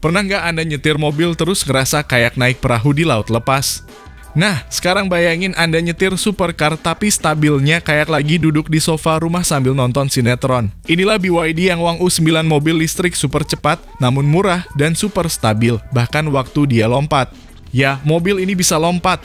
Pernah nggak Anda nyetir mobil terus ngerasa kayak naik perahu di laut lepas? Nah, sekarang bayangin Anda nyetir supercar tapi stabilnya kayak lagi duduk di sofa rumah sambil nonton sinetron. Inilah BYD yang Wang U9 mobil listrik super cepat, namun murah dan super stabil, bahkan waktu dia lompat. Ya, mobil ini bisa lompat.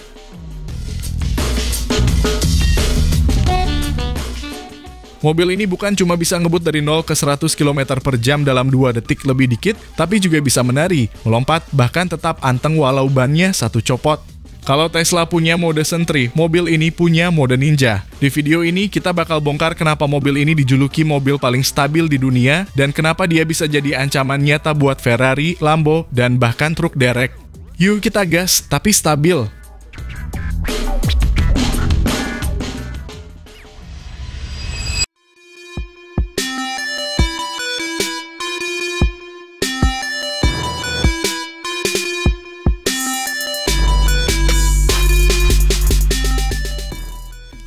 Mobil ini bukan cuma bisa ngebut dari 0 ke 100 km per jam dalam 2 detik lebih dikit, tapi juga bisa menari, melompat, bahkan tetap anteng walau bannya satu copot. Kalau Tesla punya mode Sentry, mobil ini punya mode Ninja. Di video ini kita bakal bongkar kenapa mobil ini dijuluki mobil paling stabil di dunia dan kenapa dia bisa jadi ancaman nyata buat Ferrari, Lambo, dan bahkan truk derek. Yuk kita gas, tapi stabil.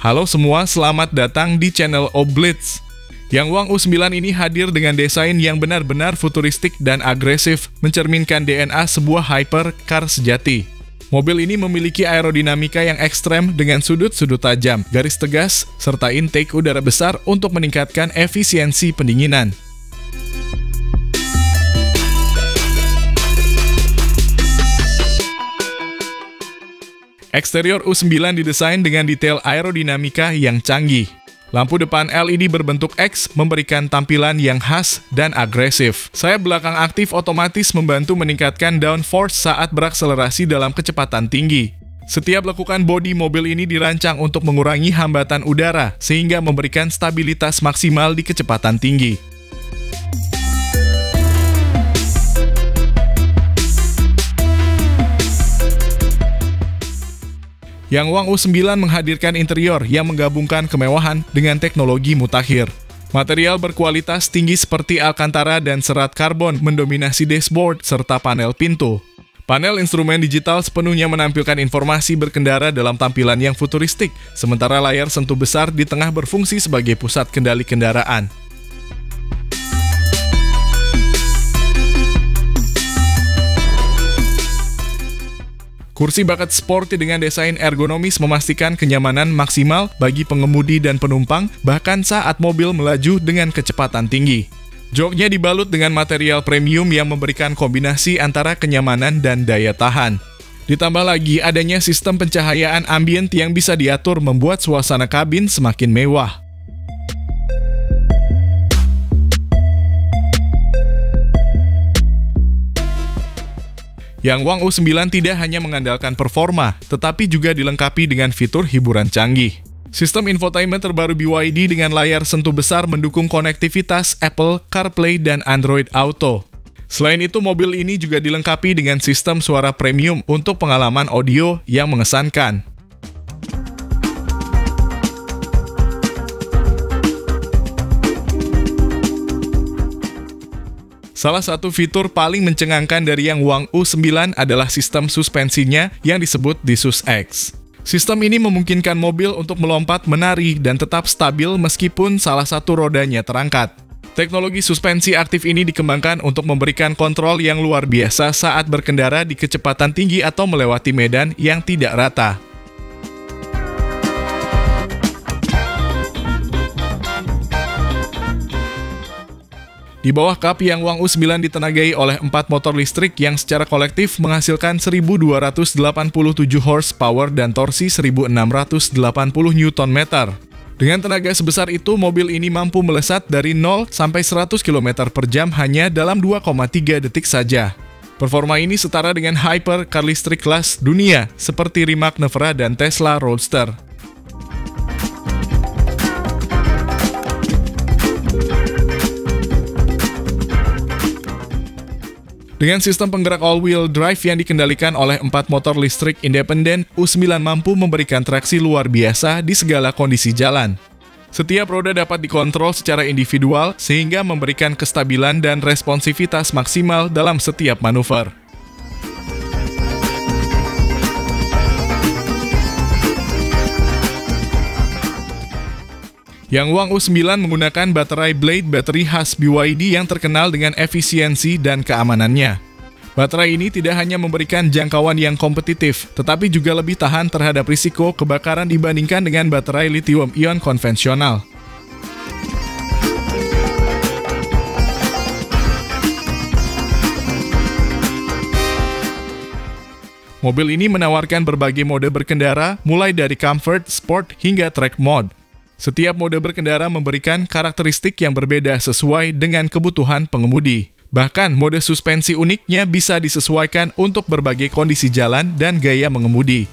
Halo semua, selamat datang di channel Oblitz. Yang Wang U9 ini hadir dengan desain yang benar-benar futuristik dan agresif, mencerminkan DNA sebuah hypercar sejati. Mobil ini memiliki aerodinamika yang ekstrem dengan sudut-sudut tajam, garis tegas, serta intake udara besar untuk meningkatkan efisiensi pendinginan. Eksterior U9 didesain dengan detail aerodinamika yang canggih. Lampu depan LED berbentuk X memberikan tampilan yang khas dan agresif. Sayap belakang aktif otomatis membantu meningkatkan downforce saat berakselerasi dalam kecepatan tinggi. Setiap lekukan bodi mobil ini dirancang untuk mengurangi hambatan udara, sehingga memberikan stabilitas maksimal di kecepatan tinggi. Yang Wang U9 menghadirkan interior yang menggabungkan kemewahan dengan teknologi mutakhir. Material berkualitas tinggi seperti Alcantara dan serat karbon mendominasi dashboard serta panel pintu. Panel instrumen digital sepenuhnya menampilkan informasi berkendara dalam tampilan yang futuristik, sementara layar sentuh besar di tengah berfungsi sebagai pusat kendali kendaraan. Kursi bucket sporty dengan desain ergonomis memastikan kenyamanan maksimal bagi pengemudi dan penumpang, bahkan saat mobil melaju dengan kecepatan tinggi. Joknya dibalut dengan material premium yang memberikan kombinasi antara kenyamanan dan daya tahan. Ditambah lagi adanya sistem pencahayaan ambient yang bisa diatur membuat suasana kabin semakin mewah. Yang Wang U9 tidak hanya mengandalkan performa, tetapi juga dilengkapi dengan fitur hiburan canggih. Sistem infotainment terbaru BYD dengan layar sentuh besar mendukung konektivitas Apple, CarPlay, dan Android Auto. Selain itu, mobil ini juga dilengkapi dengan sistem suara premium untuk pengalaman audio yang mengesankan. Salah satu fitur paling mencengangkan dari yang Wang U9 adalah sistem suspensinya yang disebut Disus X. Sistem ini memungkinkan mobil untuk melompat, menari, dan tetap stabil meskipun salah satu rodanya terangkat. Teknologi suspensi aktif ini dikembangkan untuk memberikan kontrol yang luar biasa saat berkendara di kecepatan tinggi atau melewati medan yang tidak rata. Di bawah kap yang Wang U9 ditenagai oleh 4 motor listrik yang secara kolektif menghasilkan 1287 horsepower dan torsi 1680 Nm. Dengan tenaga sebesar itu, mobil ini mampu melesat dari 0 sampai 100 km per jam hanya dalam 2,3 detik saja. Performa ini setara dengan hypercar listrik kelas dunia seperti Rimac Nevera dan Tesla Roadster. Dengan sistem penggerak all-wheel drive yang dikendalikan oleh 4 motor listrik independen, U9 mampu memberikan traksi luar biasa di segala kondisi jalan. Setiap roda dapat dikontrol secara individual sehingga memberikan kestabilan dan responsivitas maksimal dalam setiap manuver. Yang Wang U9 menggunakan baterai Blade bateri khas BYD yang terkenal dengan efisiensi dan keamanannya. Baterai ini tidak hanya memberikan jangkauan yang kompetitif, tetapi juga lebih tahan terhadap risiko kebakaran dibandingkan dengan baterai lithium-ion konvensional. Mobil ini menawarkan berbagai mode berkendara, mulai dari comfort, sport, hingga track mode. Setiap mode berkendara memberikan karakteristik yang berbeda sesuai dengan kebutuhan pengemudi. Bahkan, mode suspensi uniknya bisa disesuaikan untuk berbagai kondisi jalan dan gaya mengemudi.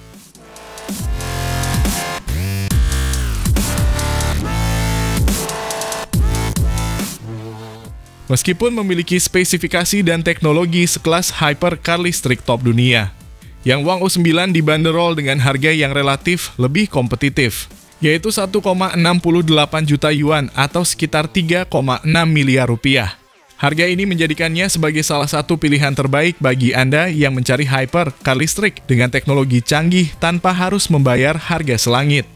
Meskipun memiliki spesifikasi dan teknologi sekelas hypercar listrik top dunia, yang Wang U9 dibanderol dengan harga yang relatif lebih kompetitif, yaitu 1,68 juta yuan atau sekitar 3,6 miliar rupiah. Harga ini menjadikannya sebagai salah satu pilihan terbaik bagi Anda yang mencari hypercar listrik dengan teknologi canggih tanpa harus membayar harga selangit.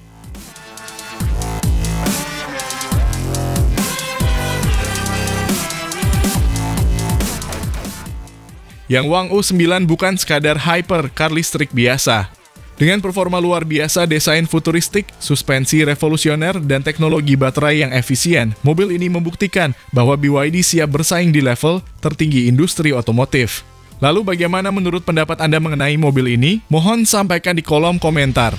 Yang Wang U9 bukan sekadar hypercar listrik biasa. Dengan performa luar biasa, desain futuristik, suspensi revolusioner, dan teknologi baterai yang efisien, mobil ini membuktikan bahwa BYD siap bersaing di level tertinggi industri otomotif. Lalu bagaimana menurut pendapat Anda mengenai mobil ini? Mohon sampaikan di kolom komentar.